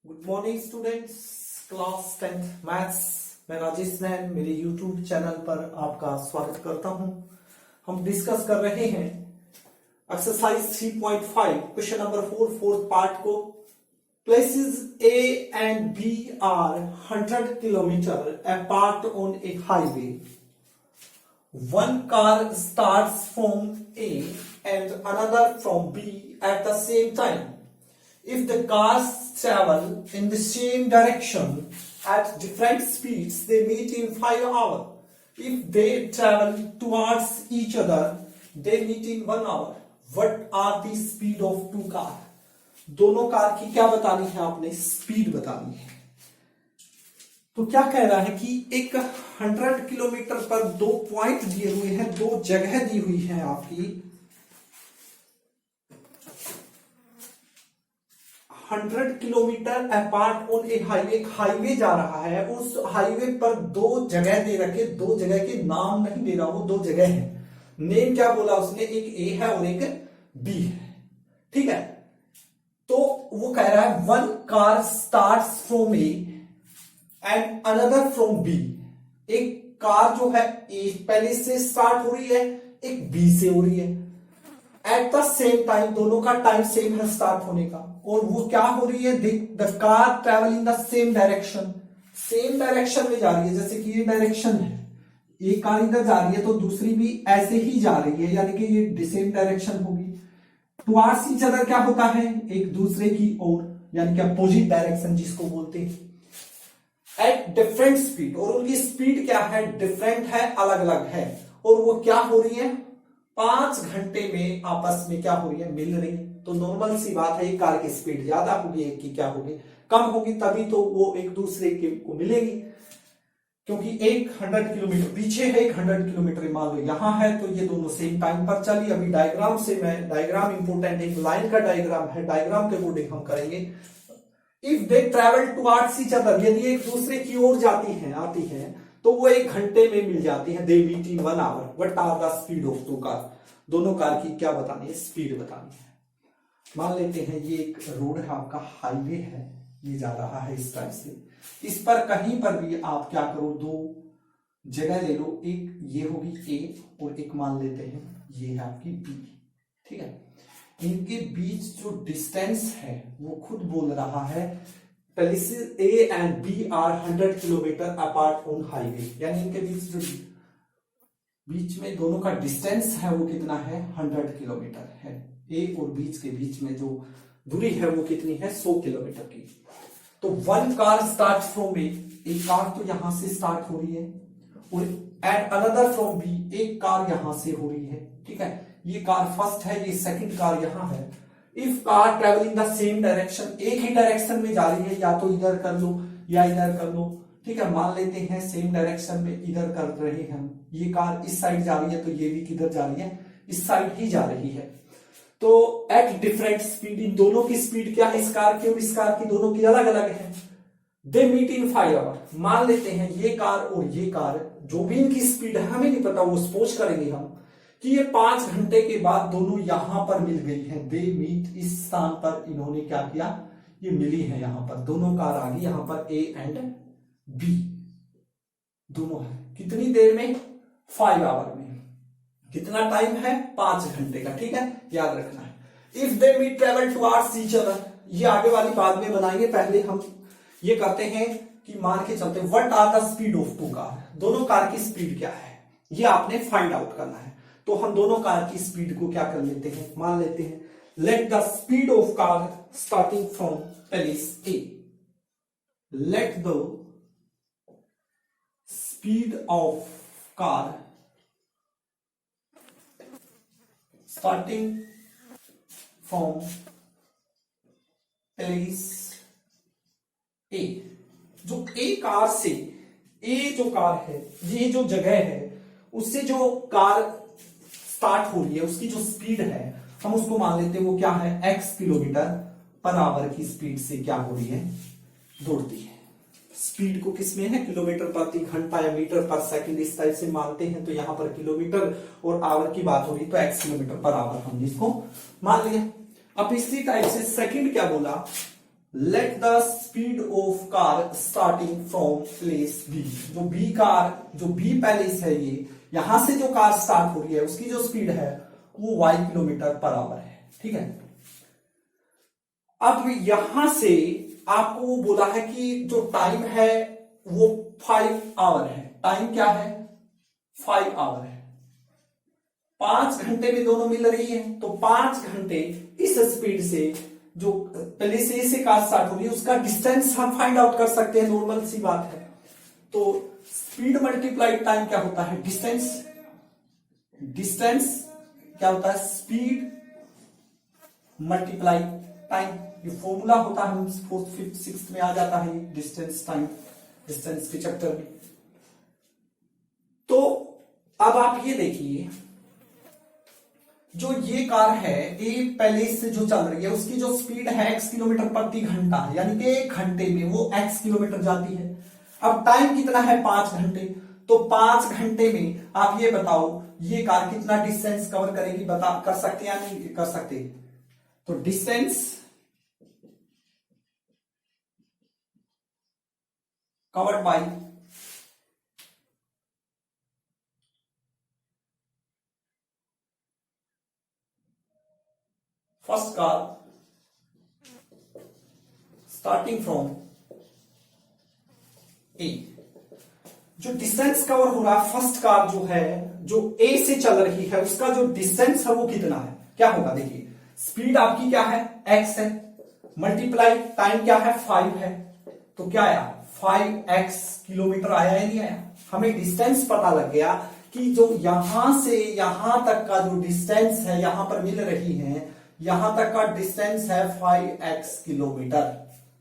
Good morning students, class 10th maths. मैं राजेश नैन मेरे YouTube channel पर आपका स्वागत करता हूं। हम डिस्कस कर रहे हैं exercise 3.5 question number 4 fourth part को। Places A and B are 100 kilometer apart on a highway. One car starts from A and another from B at the same time. If the cars travel in the same direction at different speeds, they meet in 5 hours. If they travel towards each other, they meet in 1 hour. What are the speed of two cars? दोनों car की क्या बतानी है? आपने speed बतानी है। तो क्या कह रहा है कि एक 100 किलोमीटर पर दो पॉइंट दिए हुए हैं, दो जगह दी हुई है आपकी 100 kilometre apart on A highway. एक हाईवे जा रहा है, उस हाईवे पर दो जगह दे रखे, दो जगह के नाम नहीं दे रहा, वो दो जगह है। नेम क्या बोला उसने? एक ए है और एक बी है, ठीक है। तो वो कह रहा है one car starts from A and another from B. एक कार जो है ए पहले से स्टार्ट हो रही है, एक बी से हो रही है। एट द सेम टाइम, दोनों का टाइम सेम है स्टार्ट होने का। और वो क्या हो रही है? The car travel in the same direction, same direction में जा रही है। जैसे कि ये डायरेक्शन है, एक कार इधर जा रही है तो दूसरी भी ऐसे ही जा रही है, यानी कि ये सेम डायरेक्शन होगी। टुवार्ड्स ईच अदर क्या होता है? एक दूसरे की ओर, यानी कि अपोजिट डायरेक्शन जिसको बोलते हैं। एट डिफरेंट स्पीड, और उनकी स्पीड क्या है? डिफरेंट है, अलग अलग है। और वो क्या हो रही है? 5 घंटे में आपस में क्या हो रही है? मिल रही है। तो नॉर्मल सी बात है, एक कार की स्पीड ज्यादा होगी, एक की क्या होगी? कम होगी, तभी तो वो एक दूसरे के को मिलेगी। क्योंकि एक 100 किलोमीटर पीछे है, एक 100 किलोमीटर मान लो यहां है, तो ये दोनों सेम टाइम पर चली। अभी डायग्राम से मैं, डायग्राम इंपोर्टेंट है, एक लाइन का डायग्राम है, डायग्राम के अकॉर्डिंग हम करेंगे। If they travel towards each other, यदि एक दूसरे की ओर जाती हैं, आती हैं, तो वो 1 घंटे में मिल जाती है। They meet in 1 hour. What are the speed of two car? दोनों कार की क्या बतानी है? स्पीड बतानी है। मान लेते हैं ये एक रोड है, आपका हाईवे है, ये जा रहा है इस टाइप से। इस पर कहीं पर भी आप क्या करो, दो जगह ले लो, एक ये होगी ए और एक मान लेते हैं ये है आपकी बी, ठीक है। इनके बीच जो डिस्टेंस है वो खुद बोल रहा है places A and B are 100 kilometre apart on highway, यानी इनके बीच में दोनों का डिस्टेंस है वो कितना है? 100 किलोमीटर है। ए और बीच में जो दूरी है वो कितनी है? 100 किलोमीटर की। तो वन कार स्टार्ट फ्रॉम ए, एक कार तो यहां से स्टार्ट हो रही है, और एंड अनदर फ्रॉम बी, एक कार यहां से हो रही है, ठीक है। ये कार फर्स्ट है, ये सेकंड कार यहां है। If car travelling the same direction, एक ही डायरेक्शन में जा रही है, या तो इधर कर लो या इधर कर लो, ठीक है। मान लेते हैं सेम डायरेक्शन में इधर कर रहे हैं हम, ये कार इस साइड जा रही है तो ये भी किधर जा रही है? इस साइड ही जा रही है। तो एट डिफरेंट स्पीड, इन दोनों की स्पीड क्या है? इस कार की और इस कार की, दोनों की अलग अलग है। They meet in 5 hour. मान लेते हैं ये कार और ये कार, जो भी इनकी स्पीड है हमें नहीं पता, वो सपोज करेंगे हम कि ये 5 घंटे के बाद दोनों यहां पर मिल गई है। दे मीट, इस स्थान पर इन्होंने क्या किया? ये मिली है, यहां पर दोनों कार आ गई, यहां पर ए एंड बी दोनों है। कितनी देर में? 5 आवर में। कितना टाइम है? 5 घंटे का, ठीक है, याद रखना है। If they meet travel towards each other, ये आगे वाली बाद में बनाएंगे, पहले हम ये करते हैं कि मान के चलते what are the speed of two car, दोनों कार की स्पीड क्या है ये आपने फाइंड आउट करना है। तो हम दोनों कार की स्पीड को क्या कर लेते हैं? मान लेते हैं late the speed of car starting from place a, late the speed of car starting from place A। जो A कार से, A जो कार है, ये जो जगह है, उससे जो कार स्टार्ट हो रही है उसकी जो स्पीड है हम उसको मान लेते हैं वो क्या है? x किलोमीटर पर आवर की स्पीड से क्या हो रही है? दौड़ती है। स्पीड को किसमें है? किलोमीटर प्रति घंटा या मीटर पर सेकंड, इस टाइप से मानते हैं। तो यहां पर किलोमीटर और आवर की बात हो रही, तो x किलोमीटर पर आवर हमने इसको मान लिया। अब इसी टाइप से सेकंड क्या बोला? Let the speed of car starting from place B. जो बी कार, जो बी पैलेस है, ये यहां से जो कार स्टार्ट हो रही है उसकी जो स्पीड है वो y किलोमीटर पर आवर है। ठीक है, अब यहां से आपको वो बोला है कि जो टाइम है वो 5 आवर है। टाइम क्या है? 5 आवर है। 5 घंटे में दोनों मिल रही है, तो 5 घंटे इस स्पीड से जो पहले से कार स्टार्ट हो रही है उसका डिस्टेंस हम फाइंड आउट कर सकते हैं, नॉर्मल सी बात है। तो स्पीड मल्टीप्लाई टाइम क्या होता है? डिस्टेंस। डिस्टेंस क्या होता है? Speed multiply time. ये फॉर्मूला होता है, 4th 5th 6th में आ जाता है डिस्टेंस टाइम, डिस्टेंस के चैप्टर में। तो अब आप ये देखिए, जो ये कार है ए पहले से जो चल रही है उसकी जो स्पीड है x किलोमीटर प्रति घंटा है, यानी कि 1 घंटे में वो x किलोमीटर जाती है। अब टाइम कितना है? 5 घंटे। तो 5 घंटे में आप ये बताओ ये कार कितना डिस्टेंस कवर करेगी? बता, कर सकते या नहीं कर सकते? तो distance covered by first car starting from A. जो डिस्टेंस कवर हो रहा है फर्स्ट कार जो है, जो ए से चल रही है, उसका जो डिस्टेंस है वो कितना है? क्या होगा? देखिए, स्पीड आपकी क्या है? x है, मल्टीप्लाई टाइम क्या है? 5 है। तो क्या आया? 5x किलोमीटर आया या नहीं आया? हमें डिस्टेंस पता लग गया कि जो यहां से यहां तक का जो डिस्टेंस है, यहां पर मिल रही है, यहां तक का डिस्टेंस है 5x किलोमीटर।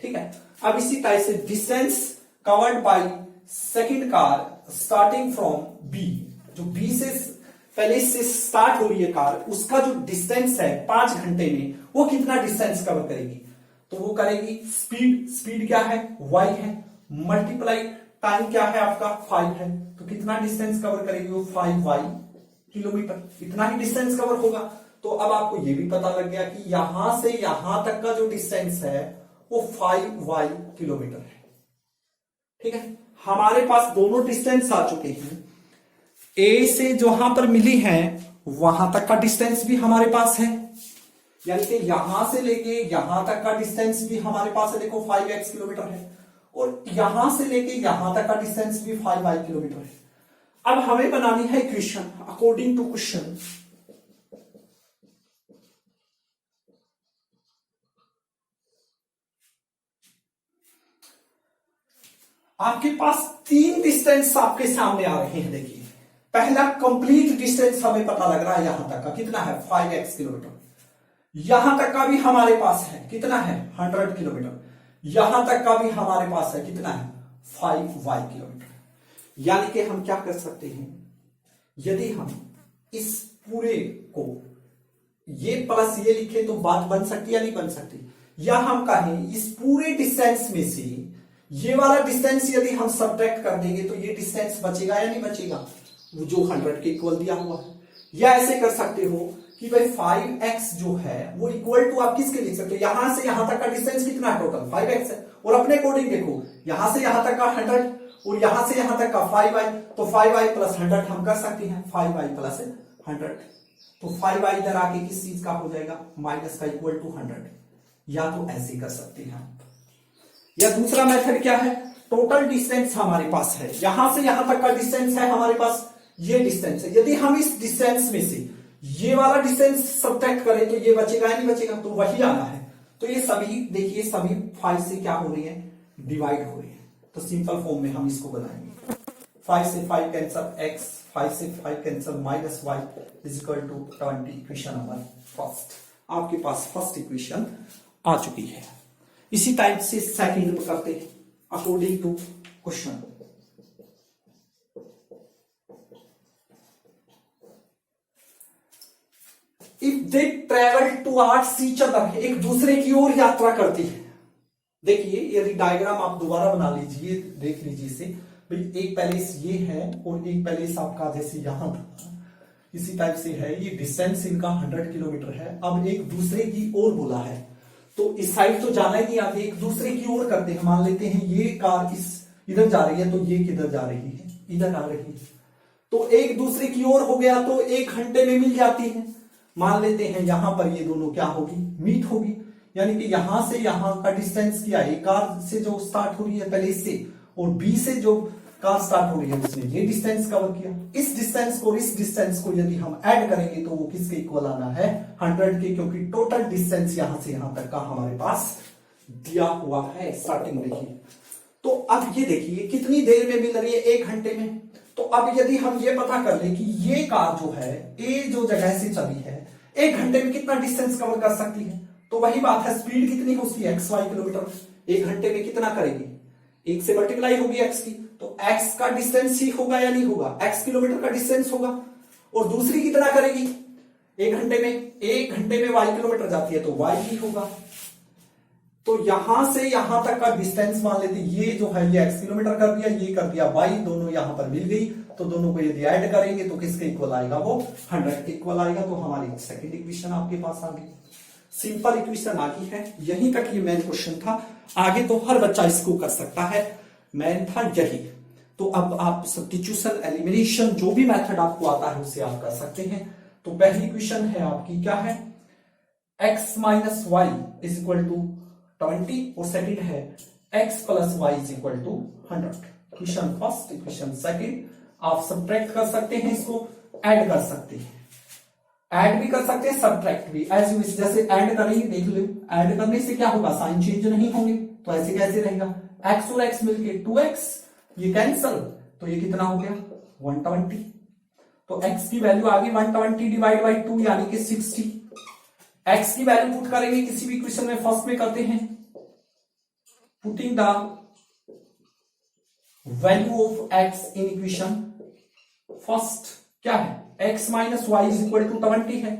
ठीक है, अब इसी टाइप से distance covered by second car starting from B. जो बी से पहले से स्टार्ट हो रही है कार, उसका जो डिस्टेंस है 5 घंटे में वो कितना डिस्टेंस कवर करेगी? तो वो करेगी स्पीड। स्पीड क्या है? y है, मल्टीप्लाई टाइम क्या है आपका? 5 है। तो कितना डिस्टेंस कवर करेगी वो? 5y kilometre. इतना ही डिस्टेंस कवर होगा। तो अब आपको ये भी पता लग गया कि यहां से यहां तक का जो डिस्टेंस है वो 5y किलोमीटर है। ठीक है, हमारे पास दोनों डिस्टेंस आ चुके हैं। ए से जहां पर मिली है वहां तक का डिस्टेंस भी हमारे पास है, यानी कि यहां से लेके यहां तक का डिस्टेंस भी हमारे पास है। देखो 5x किलोमीटर है, और यहां से लेके यहां तक का डिस्टेंस भी 5y किलोमीटर है। अब हमें बनानी है इक्वेशन अकॉर्डिंग टू क्वेश्चन। आपके पास 3 डिस्टेंस आपके सामने आ रहे हैं। देखिए, पहला कंप्लीट डिस्टेंस हमें पता लग रहा है, यहां तक का कितना है? 5x kilometre. यहां तक का भी हमारे पास है, कितना है? 100 किलोमीटर। यहां तक का भी हमारे पास है, कितना है? 5y kilometre. यानी कि हम क्या कर सकते हैं, यदि हम इस पूरे को ये प्लस ये लिखे तो बात बन सकती या नहीं बन सकती? या हम कहें इस पूरे डिस्टेंस में से ये वाला डिस्टेंस यदि हम सब्ट्रैक्ट कर देंगे तो ये डिस्टेंस बचेगा या नहीं बचेगा? वो जो 100 के इक्वल दिया हुआ है। या ऐसे कर सकते हो कि भाई 5x जो है वो इक्वल टू आप किसके लिख सकते हो? यहां से यहां तक का डिस्टेंस कितना है? टोटल 5x है, और अपने अकॉर्डिंग देखो यहां से यहां तक का 100 और यहां से यहां तक का 5y, तो 5y प्लस 100 हम कर सकते हैं 5y प्लस 100। तो 5y इधर आके किस चीज का हो जाएगा? माइनस का इक्वल टू 100। या तो ऐसे कर सकते हैं आप, या दूसरा मेथड क्या है? टोटल डिस्टेंस हमारे पास है, यहां से यहां तक का डिस्टेंस है हमारे पास, ये डिस्टेंस है। यदि हम इस डिस्टेंस में से ये वाला डिस्टेंस सब्ट्रैक्ट करें तो ये बचेगा या नहीं बचेगा? तो वही आना है। तो ये सभी देखिए, सभी 5 से क्या हो रही है? डिवाइड हो रही है। तो सिंपल फॉर्म में हम इसको बनाएंगे। 5 से 5 कैंसल x, 5 से 5 cancel minus y is equal to 20। Equation number first आपके पास फर्स्ट इक्वेशन आ चुकी है। इसी टाइप से सेकंड में करते हैं according to question. If they travel towards each other, एक दूसरे की ओर यात्रा करती है। देखिए, यदि डायग्राम आप दोबारा बना लीजिए, देख लीजिए इसे। भाई एक पैलेस ये है और एक पैलेस आपका जैसे यहां था, इसी टाइप से है। ये डिस्टेंस इनका 100 किलोमीटर है। अब एक दूसरे की ओर बोला है, तो इस साइड तो जाना ही नहीं, आते एक दूसरे की ओर करते हैं। मान लेते हैं ये कार इस इधर जा रही है, तो ये किधर जा रही है, इधर आ रही है, तो एक दूसरे की ओर हो गया, तो 1 घंटे में मिल जाती है। मान लेते हैं यहां पर ये दोनों क्या होगी, मीट होगी, यानी कि यहां से यहां का डिस्टेंस क्या है, कार से जो स्टार्ट हो रही है पहले इससे, और बी से जो कार स्टार्ट हो रही है उसने ये डिस्टेंस कवर किया। इस डिस्टेंस को इस डिस्टेंस को यदि हम ऐड करेंगे तो वो किसके इक्वल आना है, 100 के, क्योंकि टोटल डिस्टेंस यहां से यहां तक का हमारे पास दिया हुआ है। स्टार्टिंग देखिए, तो अब ये देखिए कितनी देर में मिल रही है, 1 घंटे में। तो अब यदि हम ये पता कर ले कि ये कार जो है ए जो जगह से चली है 1 घंटे में कितना डिस्टेंस कवर कर सकती है, तो वही बात है, स्पीड कितनी है उसकी, XY किलोमीटर, 1 घंटे में कितना करेगी, 1 से मल्टीप्लाई होगी x की, तो x का डिस्टेंस ही होगा या नहीं होगा, x किलोमीटर का डिस्टेंस होगा। और दूसरी कितना करेगी 1 घंटे में, 1 घंटे में y किलोमीटर जाती है तो y ही होगा। तो यहां से यहां तक का डिस्टेंस मान लेते, ये जो है ये x किलोमीटर कर दिया, ये कर दिया y, दोनों यहां पर मिल गई, तो दोनों को यदि ऐड करेंगे तो किसके इक्वल आएगा, वो 100 के इक्वल आएगा। तो हमारी सेकंड इक्वेशन आपके पास आ गई, सिंपल इक्वेशन आ गई है। यहीं तक ये मेन क्वेश्चन था, आगे तो हर बच्चा इसको कर सकता है, मेन था यही। तो अब आप सब्स्टिट्यूशन, एलिमिनेशन, जो भी मेथड आपको आता है उससे आप कर सकते हैं। तो पहली इक्वेशन है आपकी क्या है, x minus y is equal to 20, और सेकंड है x plus y is equal to 100। Equation first, equation second, आप सब्ट्रैक्ट कर सकते हैं, इसको ऐड कर सकते हैं, ऐड भी कर सकते हैं, सब्ट्रैक्ट भी, एज यू, जैसे ऐड करेंगे देख लो, ऐड करने से क्या होगा, साइन चेंज नहीं होंगे, तो ऐसे कैसे रहेगा, x और x मिलके 2x, ये कैंसल, तो ये कितना हो गया 120। तो x की वैल्यू आ गई 120 डिवाइड बाई 2 यानी कि 60। x की वैल्यू पुट करेंगे किसी भी इक्वेशन में, फर्स्ट में करते हैं, putting the value of x in equation first, क्या है, x minus y is equal to 20 है,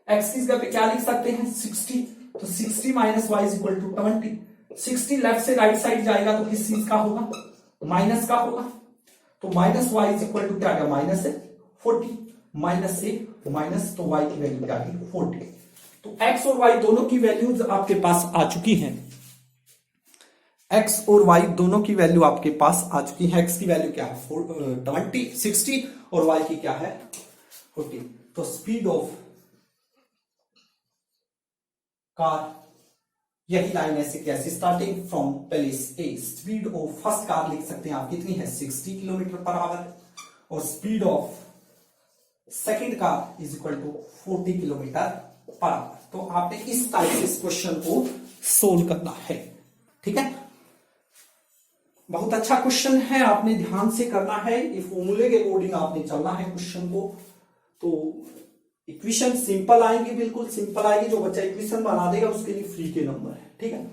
x की जगह पे क्या लिख सकते हैं 60, तो 60 minus y is equal to 20। 60 left से राइट साइड जाएगा तो किस चीज का होगा, माइनस का होगा, तो minus y is equal to क्या गया, माइनस 40, माइनस से माइनस, तो y की वैल्यू क्या है 40। तो x और y दोनों की वैल्यूज आपके पास आ चुकी हैं, x और y दोनों की वैल्यू आपके पास आ चुकी है। x की वैल्यू क्या है 20, 60, और y की क्या है 40। तो स्पीड ऑफ कार, यही लाइन ऐसे कैसे, स्टार्टिंग फ्रॉम पहले ए, स्पीड ऑफ फर्स्ट कार लिख सकते हैं आप कितनी है 60 किलोमीटर पर आवर, और speed of second car is equal to 40 kilometre per hour. तो आपने इस टाइप से इस क्वेश्चन को सोल्व करना है, ठीक है। बहुत अच्छा क्वेश्चन है, आपने ध्यान से करना है, ये फॉर्मूले के अकॉर्डिंग आपने चलना है क्वेश्चन को। तो इक्वेशन सिंपल आएंगी, बिल्कुल सिंपल आएगी, जो बच्चा इक्वेशन बना देगा उसके लिए फ्री के नंबर है, ठीक है।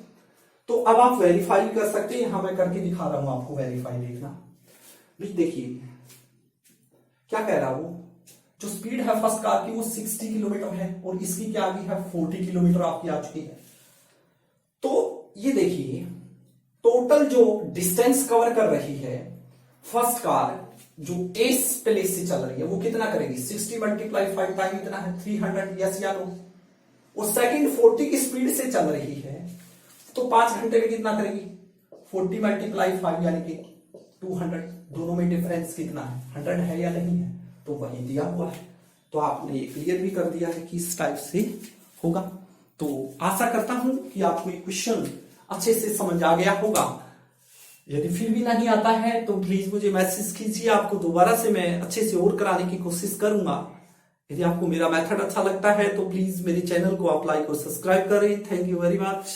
तो अब आप वेरीफाई कर सकते हैं, यहां मैं करके दिखा रहा हूं आपको, वेरीफाई देखना। देखिए क्या कह रहा वो, जो स्पीड है फर्स्ट कार की वो 60 किलोमीटर है, और इसकी क्या आ गई है 40 किलोमीटर आपकी आ चुकी है। तो ये देखिए टोटल जो डिस्टेंस कवर कर रही है फर्स्ट कार, जो एस प्लेस से चल रही है, वो कितना करेगी 60 मल्टीप्लाई 5 टाइम इतना है 300, यस या नो। और सेकंड 40 की स्पीड से चल रही है, तो 5 घंटे में कितना करेगी 40 मल्टीप्लाई 5 यानी कि 200। दोनों में डिफरेंस कितना है 100 है या नहीं है, तो वही दिया हुआ है। तो आपने क्लियर भी कर दिया है कि इस टाइप से होगा। तो आशा करता हूं कि आपको ये क्वेश्चन अच्छे से समझ आ गया होगा। यदि फिर भी नहीं आता है तो प्लीज मुझे मैसेज कीजिए, आपको दोबारा से मैं अच्छे से और कराने की कोशिश करूंगा। यदि आपको मेरा मेथड अच्छा लगता है तो प्लीज मेरे चैनल को आप लाइक और सब्सक्राइब करें। Thank you very much.